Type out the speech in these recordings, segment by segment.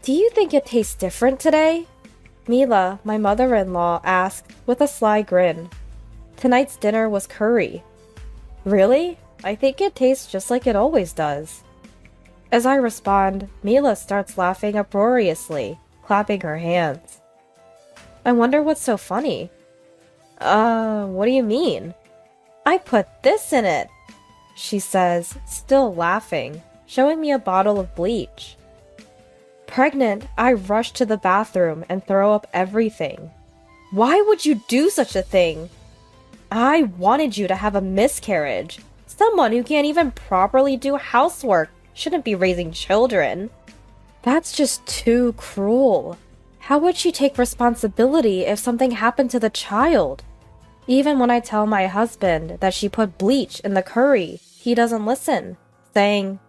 Do you think it tastes different today? Mila, my mother-in-law, asked with a sly grin. Tonight's dinner was curry. Really? I think it tastes just like it always does. As I respond, Mila starts laughing uproariously, clapping her hands. I wonder what's so funny. What do you mean? I put this in it, she says, still laughing, showing me a bottle of bleach. Pregnant, I rush to the bathroom and throw up everything. Why would you do such a thing? I wanted you to have a miscarriage. Someone who can't even properly do housework shouldn't be raising children. That's just too cruel. How would she take responsibility if something happened to the child? Even when I tell my husband that she put bleach in the curry, he doesn't listen, saying,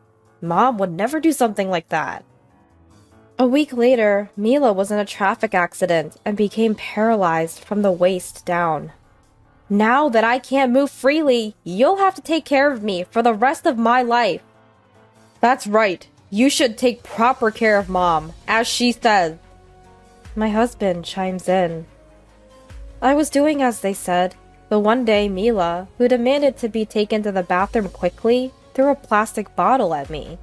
Mom would never do something like that. A week later, Mila was in a traffic accident and became paralyzed from the waist down. Now that I can't move freely, you'll have to take care of me for the rest of my life. That's right. You should take proper care of Mom, as she says. My husband chimes in. I was doing as they said, but one day Mila, who demanded to be taken to the bathroom quickly, threw a plastic bottle at me.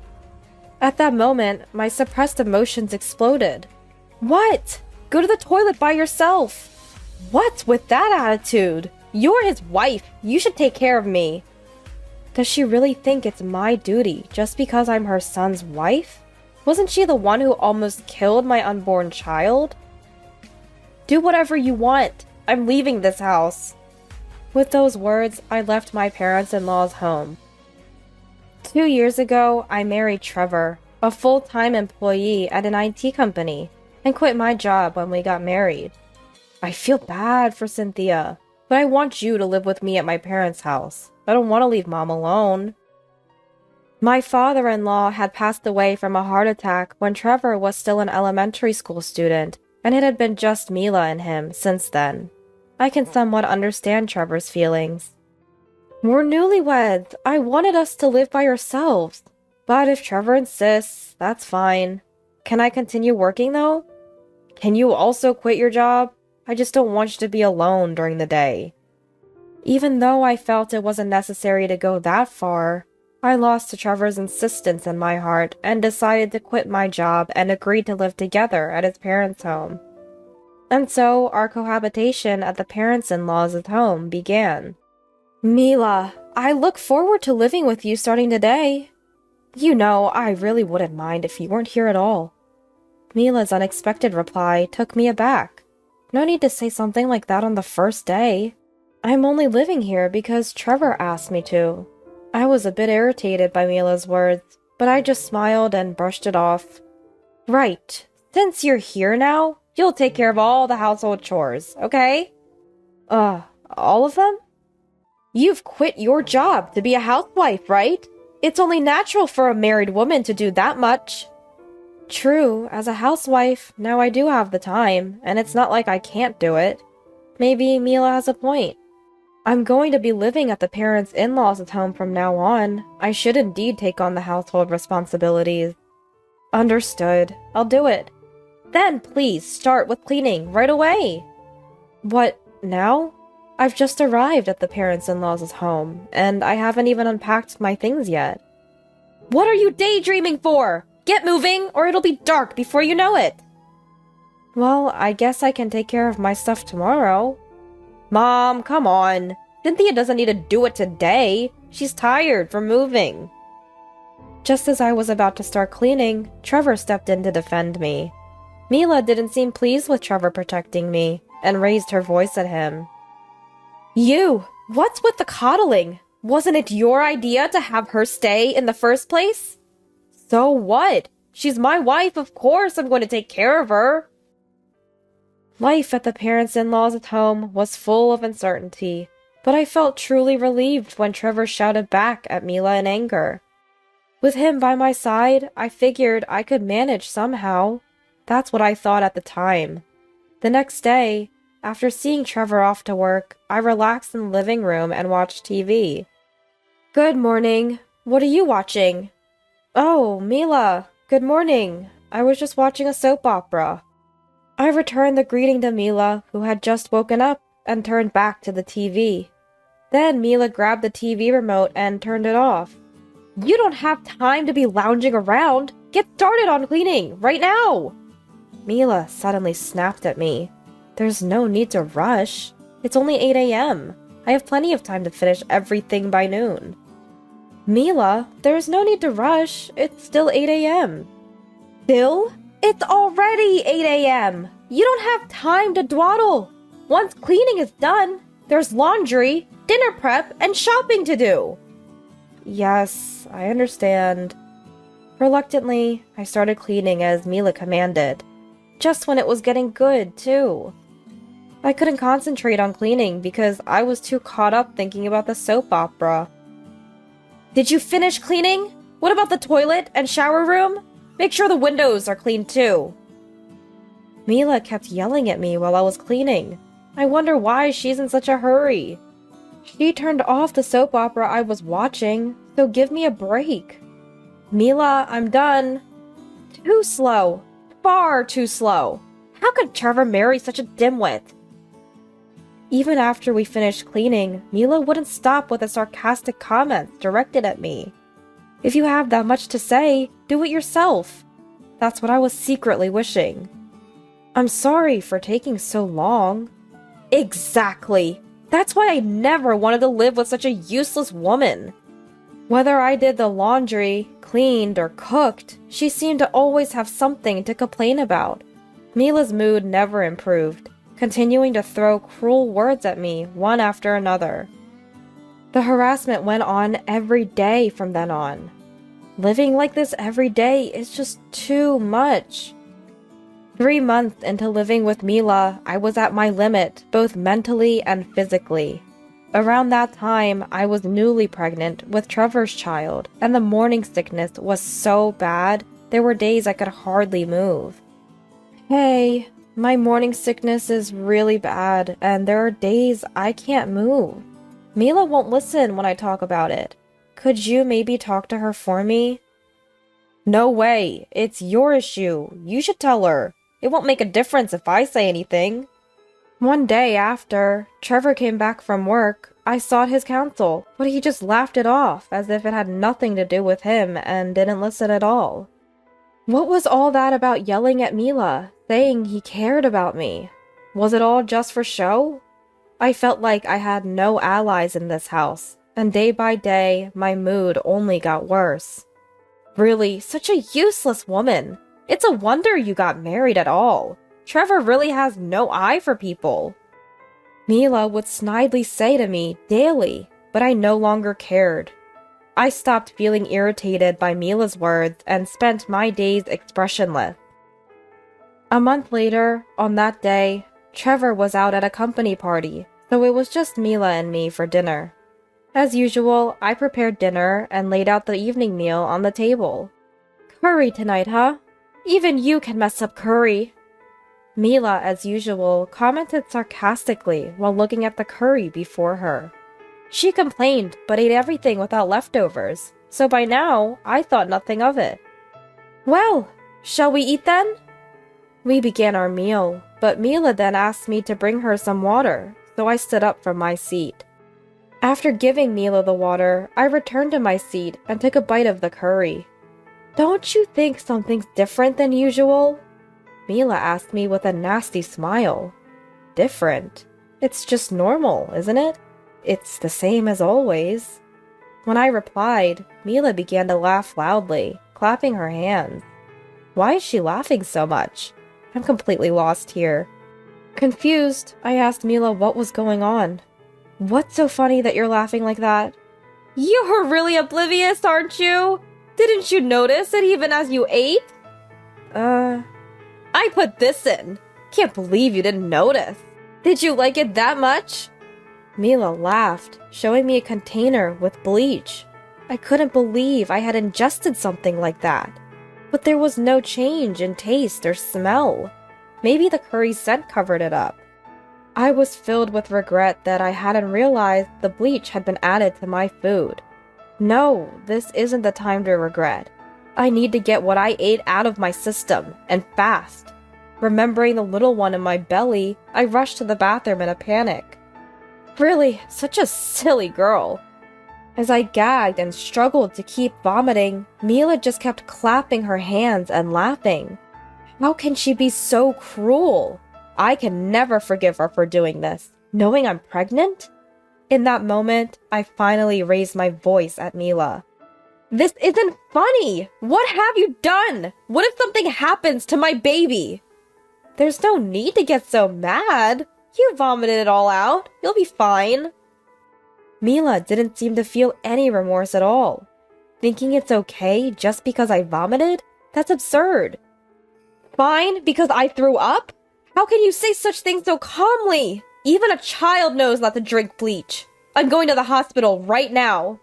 At that moment, my suppressed emotions exploded. What? Go to the toilet by yourself. What's with that attitude? You're his wife. You should take care of me. Does she really think it's my duty just because I'm her son's wife? Wasn't she the one who almost killed my unborn child? Do whatever you want. I'm leaving this house. With those words, I left my parents-in-law's home. 2 years ago, I married Trevor, a full-time employee at an IT company, and quit my job when we got married. I feel bad for Cynthia, but I want you to live with me at my parents' house. I don't want to leave Mom alone. My father-in-law had passed away from a heart attack when Trevor was still an elementary school student, and it had been just Mila and him since then. I can somewhat understand Trevor's feelings. We're newlyweds. I wanted us to live by ourselves. But if Trevor insists, that's fine. Can I continue working though? Can you also quit your job? I just don't want you to be alone during the day. Even though I felt it wasn't necessary to go that far, I lost to Trevor's insistence in my heart and decided to quit my job and agreed to live together at his parents' home. And so our cohabitation at the parents-in-law's home began. Mila, I look forward to living with you starting today. You know, I really wouldn't mind if you weren't here at all. Mila's unexpected reply took me aback. No need to say something like that on the first day. I'm only living here because Trevor asked me to. I was a bit irritated by Mila's words, but I just smiled and brushed it off. Right. Since you're here now, you'll take care of all the household chores, okay? All of them? You've quit your job to be a housewife, right? It's only natural for a married woman to do that much. True, as a housewife, now I do have the time, and it's not like I can't do it. Maybe Mila has a point. I'm going to be living at the parents-in-laws' home from now on. I should indeed take on the household responsibilities. Understood. I'll do it. Then please start with cleaning right away. What, now? I've just arrived at the parents-in-laws' home, and I haven't even unpacked my things yet. What are you daydreaming for? Get moving, or it'll be dark before you know it. Well, I guess I can take care of my stuff tomorrow. Mom, come on. Cynthia doesn't need to do it today. She's tired from moving. Just as I was about to start cleaning, Trevor stepped in to defend me. Mila didn't seem pleased with Trevor protecting me, and raised her voice at him. You! What's with the coddling? Wasn't it your idea to have her stay in the first place? So what? She's my wife, of course I'm going to take care of her. Life at the parents-in-laws' home was full of uncertainty, but I felt truly relieved when Trevor shouted back at Mila in anger. With him by my side, I figured I could manage somehow. That's what I thought at the time. The next day, after seeing Trevor off to work, I relaxed in the living room and watched TV. Good morning. What are you watching? Oh, Mila. Good morning. I was just watching a soap opera. I returned the greeting to Mila, who had just woken up, and turned back to the TV. Then Mila grabbed the TV remote and turned it off. You don't have time to be lounging around! Get started on cleaning, right now! Mila suddenly snapped at me. There's no need to rush. It's only 8 a.m. I have plenty of time to finish everything by noon. Mila, there's no need to rush. It's still 8 a.m. Still? It's already 8 a.m. You don't have time to dawdle. Once cleaning is done, there's laundry, dinner prep, and shopping to do. Yes, I understand. Reluctantly, I started cleaning as Mila commanded. Just when it was getting good, too. I couldn't concentrate on cleaning because I was too caught up thinking about the soap opera. Did you finish cleaning? What about the toilet and shower room? Make sure the windows are clean too. Mila kept yelling at me while I was cleaning. I wonder why she's in such a hurry. She turned off the soap opera I was watching, so give me a break. Mila, I'm done. Too slow. Far too slow. How could Trevor marry such a dimwit? Even after we finished cleaning, Mila wouldn't stop with the sarcastic comments directed at me. If you have that much to say, do it yourself. That's what I was secretly wishing. I'm sorry for taking so long. Exactly. That's why I never wanted to live with such a useless woman. Whether I did the laundry, cleaned, or cooked, she seemed to always have something to complain about. Mila's mood never improved, continuing to throw cruel words at me one after another. The harassment went on every day from then on. Living like this every day is just too much. 3 months into living with Mila, I was at my limit, both mentally and physically. Around that time, I was newly pregnant with Trevor's child, and the morning sickness was so bad, there were days I could hardly move. Hey, my morning sickness is really bad, and there are days I can't move. Mila won't listen when I talk about it. Could you maybe talk to her for me? No way, it's your issue. You should tell her. It won't make a difference if I say anything. One day after Trevor came back from work, I sought his counsel, but he just laughed it off as if it had nothing to do with him and didn't listen at all. What was all that about yelling at Mila, saying he cared about me? Was it all just for show? I felt like I had no allies in this house, and day by day, my mood only got worse. Really, such a useless woman. It's a wonder you got married at all. Trevor really has no eye for people. Mila would snidely say to me daily, but I no longer cared. I stopped feeling irritated by Mila's words and spent my days expressionless. A month later, on that day, Trevor was out at a company party, so it was just Mila and me for dinner. As usual, I prepared dinner and laid out the evening meal on the table. Curry tonight, huh? Even you can mess up curry. Mila, as usual, commented sarcastically while looking at the curry before her. She complained, but ate everything without leftovers, so by now, I thought nothing of it. Well, shall we eat then? We began our meal, but Mila then asked me to bring her some water, so I stood up from my seat. After giving Mila the water, I returned to my seat and took a bite of the curry. Don't you think something's different than usual? Mila asked me with a nasty smile. Different? It's just normal, isn't it? It's the same as always. When I replied, Mila began to laugh loudly, clapping her hands. Why is she laughing so much? I'm completely lost here. Confused, I asked Mila what was going on. What's so funny that you're laughing like that? You're really oblivious, aren't you? Didn't you notice it even as you ate? I put this in. Can't believe you didn't notice. Did you like it that much? Mila laughed, showing me a container with bleach. I couldn't believe I had ingested something like that. But there was no change in taste or smell. Maybe the curry scent covered it up. I was filled with regret that I hadn't realized the bleach had been added to my food. No, this isn't the time to regret. I need to get what I ate out of my system, and fast. Remembering the little one in my belly, I rushed to the bathroom in a panic. Really, such a silly girl. As I gagged and struggled to keep vomiting, Mila just kept clapping her hands and laughing. How can she be so cruel? I can never forgive her for doing this, knowing I'm pregnant? In that moment, I finally raised my voice at Mila. This isn't funny! What have you done? What if something happens to my baby? There's no need to get so mad. You vomited it all out. You'll be fine. Mila didn't seem to feel any remorse at all. Thinking it's okay just because I vomited? That's absurd. Fine because I threw up? How can you say such things so calmly? Even a child knows not to drink bleach. I'm going to the hospital right now.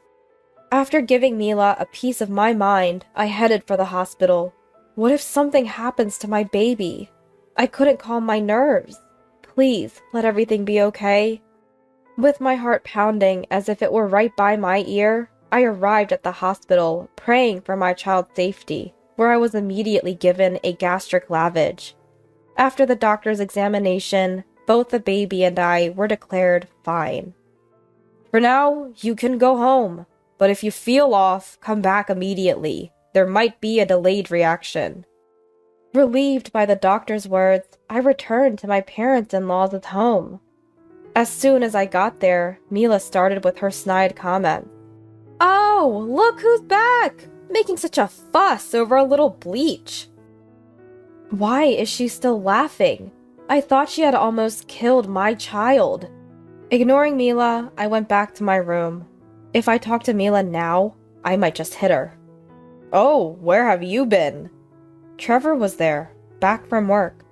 After giving Mila a piece of my mind, I headed for the hospital. What if something happens to my baby? I couldn't calm my nerves. Please, let everything be okay. With my heart pounding as if it were right by my ear, I arrived at the hospital, praying for my child's safety, where I was immediately given a gastric lavage. After the doctor's examination, both the baby and I were declared fine. For now, you can go home, but if you feel off, come back immediately. There might be a delayed reaction. Relieved by the doctor's words, I returned to my parents-in-law's home. As soon as I got there, Mila started with her snide comment. Oh, look who's back! Making such a fuss over a little bleach. Why is she still laughing? I thought she had almost killed my child. Ignoring Mila, I went back to my room. If I talk to Mila now, I might just hit her. Oh, where have you been? Trevor was there, back from work.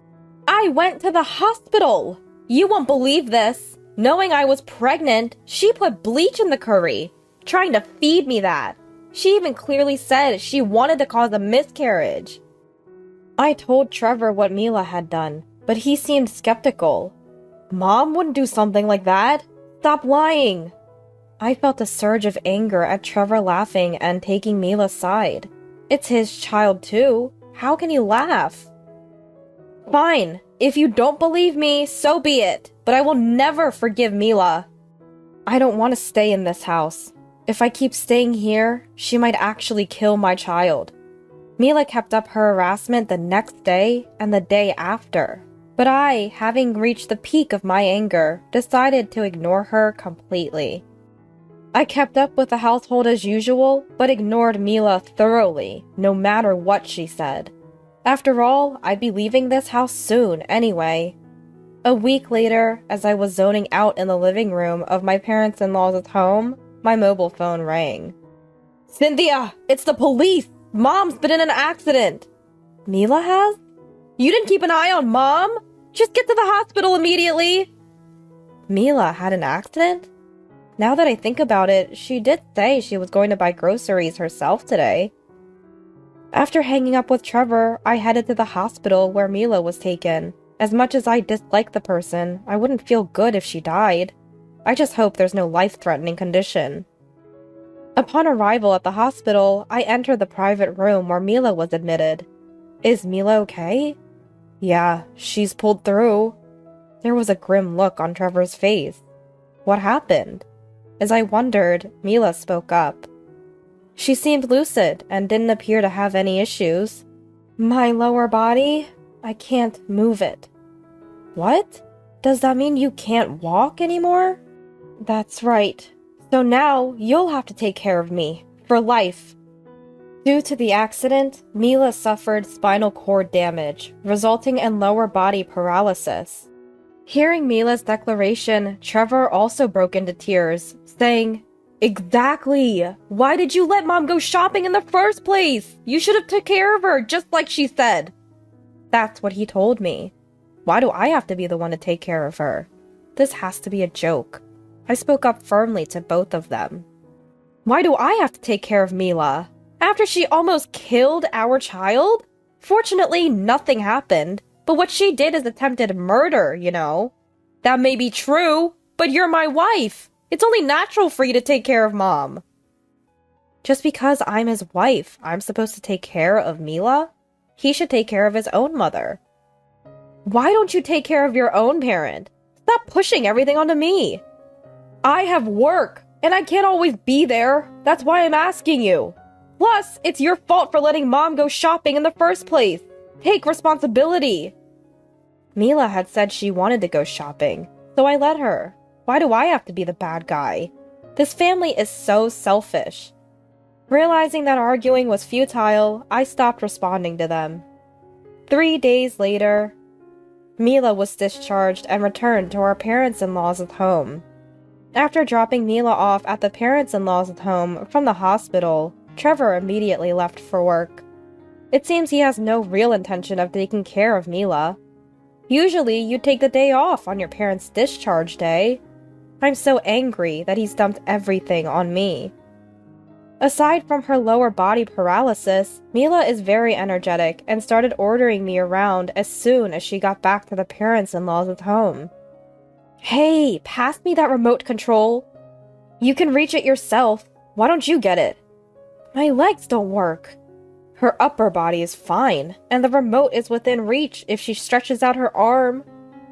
I went to the hospital! You won't believe this. Knowing I was pregnant, she put bleach in the curry, trying to feed me that. She even clearly said she wanted to cause a miscarriage. I told Trevor what Mila had done, but he seemed skeptical. Mom wouldn't do something like that. Stop lying. I felt a surge of anger at Trevor laughing and taking Mila's side. It's his child too. How can he laugh? Fine. If you don't believe me, so be it. But I will never forgive Mila. I don't want to stay in this house. If I keep staying here, she might actually kill my child. Mila kept up her harassment the next day and the day after. But I, having reached the peak of my anger, decided to ignore her completely. I kept up with the household as usual, but ignored Mila thoroughly, no matter what she said. After all, I'd be leaving this house soon anyway. A week later, as I was zoning out in the living room of my parents-in-law's home, my mobile phone rang. Cynthia, it's the police! Mom's been in an accident! Mila has? You didn't keep an eye on Mom? Just get to the hospital immediately! Mila had an accident? Now that I think about it, she did say she was going to buy groceries herself today. After hanging up with Trevor, I headed to the hospital where Mila was taken. As much as I dislike the person, I wouldn't feel good if she died. I just hope there's no life-threatening condition. Upon arrival at the hospital, I entered the private room where Mila was admitted. Is Mila okay? Yeah, she's pulled through. There was a grim look on Trevor's face. What happened? As I wondered, Mila spoke up. She seemed lucid and didn't appear to have any issues. My lower body? I can't move it. What? Does that mean you can't walk anymore? That's right. So now you'll have to take care of me. For life. Due to the accident, Mila suffered spinal cord damage, resulting in lower body paralysis. Hearing Mila's declaration, Trevor also broke into tears, saying, Exactly! Why did you let Mom go shopping in the first place? You should have took care of her, just like she said. That's what he told me. Why do I have to be the one to take care of her? This has to be a joke. I spoke up firmly to both of them. Why do I have to take care of Mila? After she almost killed our child? Fortunately, nothing happened, but what she did is attempted murder, you know. That may be true, but you're my wife. It's only natural for you to take care of Mom. Just because I'm his wife, I'm supposed to take care of Mila? He should take care of his own mother. Why don't you take care of your own parent? Stop pushing everything onto me. I have work, and I can't always be there. That's why I'm asking you. Plus, it's your fault for letting Mom go shopping in the first place. Take responsibility. Mila had said she wanted to go shopping, so I let her. Why do I have to be the bad guy? This family is so selfish. Realizing that arguing was futile, I stopped responding to them. 3 days later, Mila was discharged and returned to our parents-in-law's home. After dropping Mila off at the parents-in-law's home from the hospital, Trevor immediately left for work. It seems he has no real intention of taking care of Mila. Usually, you take the day off on your parents' discharge day. I'm so angry that he's dumped everything on me. Aside from her lower body paralysis, Mila is very energetic and started ordering me around as soon as she got back to the parents-in-law's home. Hey, pass me that remote control. You can reach it yourself. Why don't you get it? My legs don't work. Her upper body is fine, and the remote is within reach if she stretches out her arm.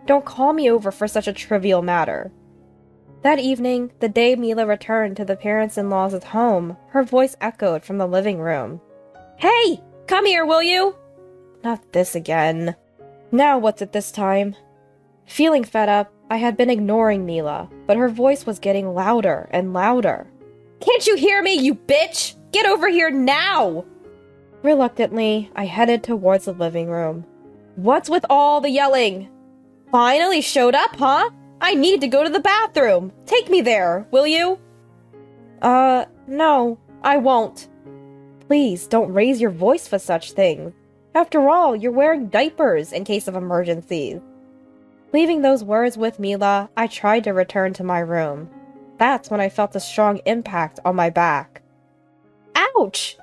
Don't call me over for such a trivial matter. That evening, the day Mila returned to the parents-in-law's home, her voice echoed from the living room. Hey, come here, will you? Not this again. Now what's it this time? Feeling fed up, I had been ignoring Mila, but her voice was getting louder and louder. Can't you hear me, you bitch? Get over here now! Reluctantly, I headed towards the living room. What's with all the yelling? Finally showed up, huh? I need to go to the bathroom. Take me there, will you? No, I won't. Please don't raise your voice for such things. After all, you're wearing diapers in case of emergencies. Leaving those words with Mila, I tried to return to my room. That's when I felt a strong impact on my back. Ouch!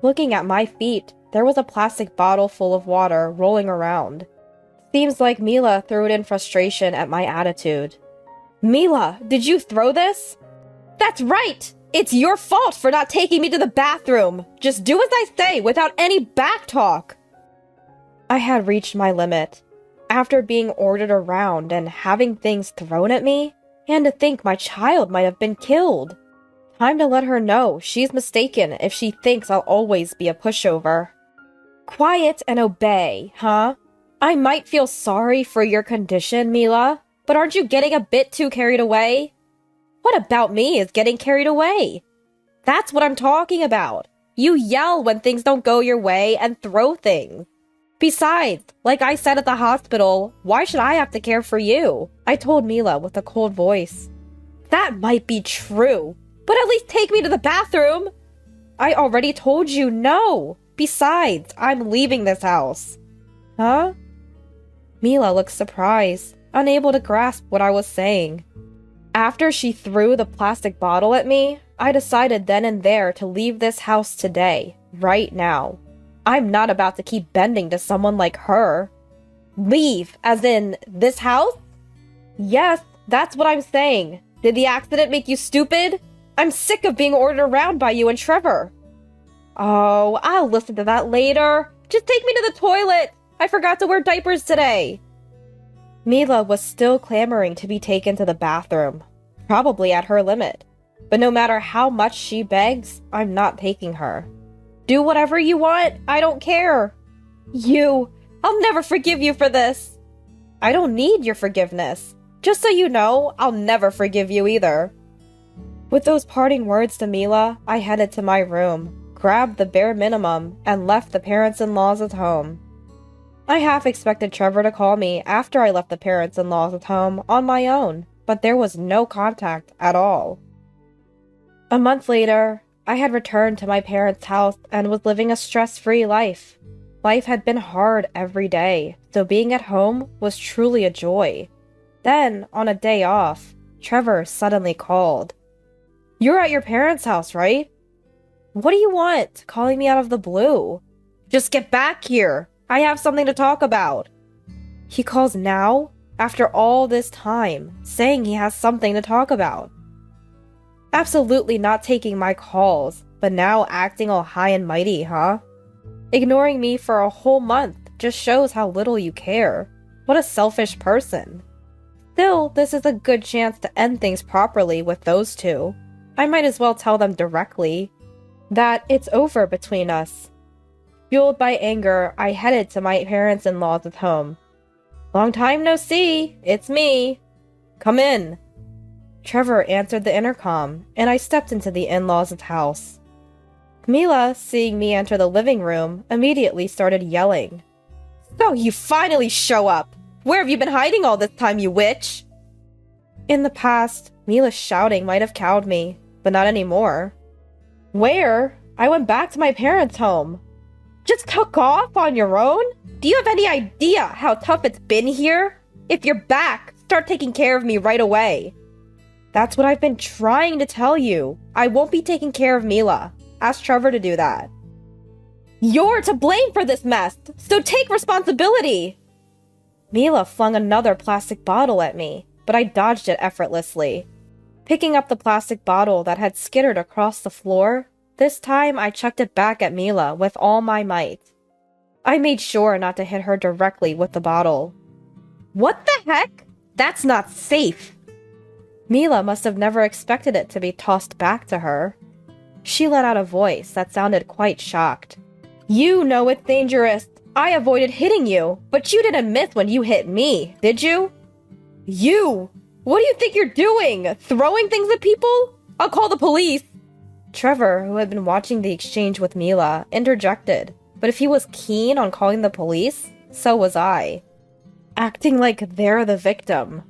Looking at my feet, there was a plastic bottle full of water rolling around. Seems like Mila threw it in frustration at my attitude. Mila, did you throw this? That's right! It's your fault for not taking me to the bathroom! Just do as I say without any backtalk! I had reached my limit. After being ordered around and having things thrown at me, and to think my child might have been killed. Time to let her know she's mistaken if she thinks I'll always be a pushover. Quiet and obey, huh? I might feel sorry for your condition, Mila, but aren't you getting a bit too carried away? What about me is getting carried away? That's what I'm talking about. You yell when things don't go your way and throw things. Besides, like I said at the hospital, why should I have to care for you? I told Mila with a cold voice. That might be true, but at least take me to the bathroom. I already told you no. Besides, I'm leaving this house. Huh? Mila looked surprised, unable to grasp what I was saying. After she threw the plastic bottle at me, I decided then and there to leave this house today, right now. I'm not about to keep bending to someone like her. Leave, as in this house? Yes, that's what I'm saying. Did the accident make you stupid? I'm sick of being ordered around by you and Trevor. Oh, I'll listen to that later. Just take me to the toilet. I forgot to wear diapers today. Mila was still clamoring to be taken to the bathroom, probably at her limit. But no matter how much she begs, I'm not taking her. Do whatever you want, I don't care. I'll never forgive you for this. I don't need your forgiveness. Just so you know, I'll never forgive you either. With those parting words to Mila, I headed to my room, grabbed the bare minimum, and left the parents-in-law's home. I half expected Trevor to call me after I left the parents-in-law's home on my own, but there was no contact at all. A month later, I had returned to my parents' house and was living a stress-free life. Life had been hard every day, so being at home was truly a joy. Then, on a day off, Trevor suddenly called. You're at your parents' house, right? What do you want, calling me out of the blue? Just get back here. I have something to talk about. He calls now, after all this time, saying he has something to talk about. Absolutely not taking my calls. but now acting all high and mighty, huh? Ignoring me for a whole month just shows how little you care. What a selfish person. Still, this is a good chance to end things properly with those two. I might as well tell them directly that it's over between us. Fueled by anger, I headed to my parents-in-law's home. Long time no see, it's me. Come in. Trevor answered the intercom, and I stepped into the in-laws' house. Mila, seeing me enter the living room, immediately started yelling. So you finally show up! Where have you been hiding all this time, you witch? In the past, Mila's shouting might have cowed me, but not anymore. Where? I went back to my parents' home. Just took off on your own? Do you have any idea how tough it's been here? If you're back, start taking care of me right away. That's what I've been trying to tell you. I won't be taking care of Mila. Ask Trevor to do that. You're to blame for this mess, so take responsibility! Mila flung another plastic bottle at me, but I dodged it effortlessly. Picking up the plastic bottle that had skittered across the floor, this time I chucked it back at Mila with all my might. I made sure not to hit her directly with the bottle. What the heck? That's not safe! Mila must have never expected it to be tossed back to her. She let out a voice that sounded quite shocked. You know it's dangerous. I avoided hitting you, but you didn't miss when you hit me, did you? You! What do you think you're doing? Throwing things at people? I'll call the police! Trevor, who had been watching the exchange with Mila, interjected, but if he was keen on calling the police, so was I. Acting like they're the victim.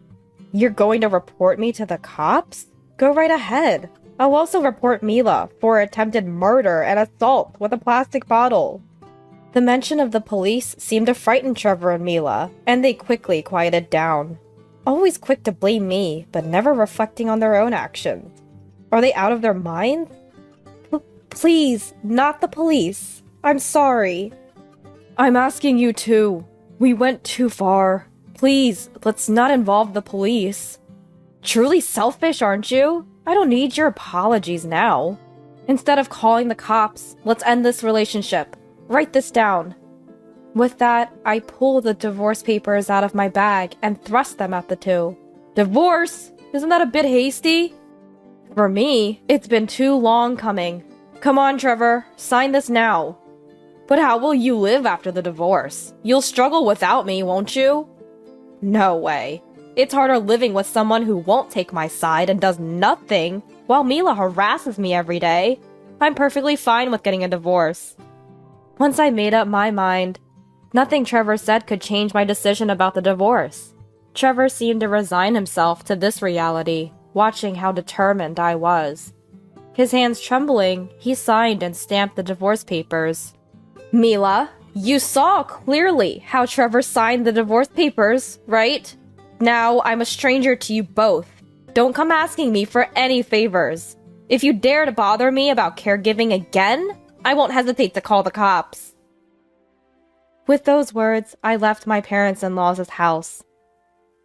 You're going to report me to the cops? Go right ahead. I'll also report Mila for attempted murder and assault with a plastic bottle. The mention of the police seemed to frighten Trevor and Mila, and they quickly quieted down. Always quick to blame me, but never reflecting on their own actions. Are they out of their minds? Please, not the police. I'm sorry. I'm asking you too. We went too far. Please, let's not involve the police. Truly selfish, aren't you? I don't need your apologies now. Instead of calling the cops, let's end this relationship. Write this down. With that, I pulled the divorce papers out of my bag and thrust them at the two. Divorce? Isn't that a bit hasty? For me, it's been too long coming. Come on, Trevor, sign this now. But how will you live after the divorce? You'll struggle without me, won't you? No way. It's harder living with someone who won't take my side and does nothing while Mila harasses me every day. I'm perfectly fine with getting a divorce. Once I made up my mind, nothing Trevor said could change my decision about the divorce. Trevor seemed to resign himself to this reality, watching how determined I was. His hands trembling, he signed and stamped the divorce papers. Mila, you saw clearly how Trevor signed the divorce papers, right? Now I'm a stranger to you both. Don't come asking me for any favors. If you dare to bother me about caregiving again, I won't hesitate to call the cops. With those words, I left my parents-in-law's house.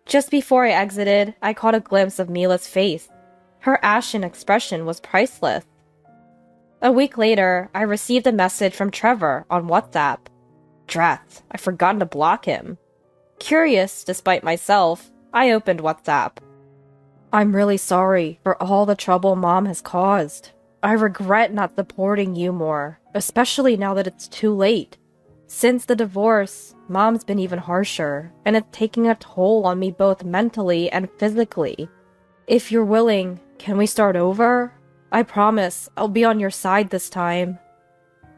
Just before I exited, I caught a glimpse of Mila's face. Her ashen expression was priceless. A week later, I received a message from Trevor on WhatsApp. Drat, I've forgotten to block him. Curious, despite myself, I opened WhatsApp. I'm really sorry for all the trouble Mom has caused. I regret not supporting you more, especially now that it's too late. Since the divorce, Mom's been even harsher, and it's taking a toll on me both mentally and physically. If you're willing, can we start over? I promise I'll be on your side this time.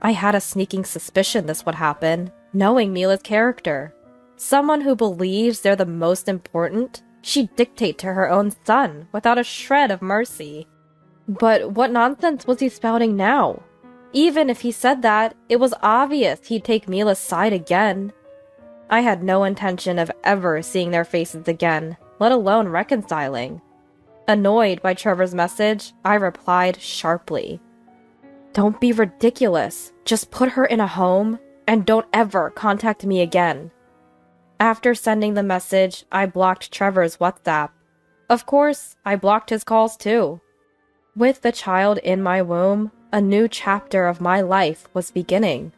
I had a sneaking suspicion this would happen, knowing Mila's character. Someone who believes they're the most important, she'd dictate to her own son without a shred of mercy. But what nonsense was he spouting now? Even if he said that, it was obvious he'd take Mila's side again. I had no intention of ever seeing their faces again, let alone reconciling. Annoyed by Trevor's message, I replied sharply. Don't be ridiculous. Just put her in a home, and don't ever contact me again. After sending the message, I blocked Trevor's WhatsApp. Of course, I blocked his calls too. With the child in my womb, A new chapter of my life was beginning.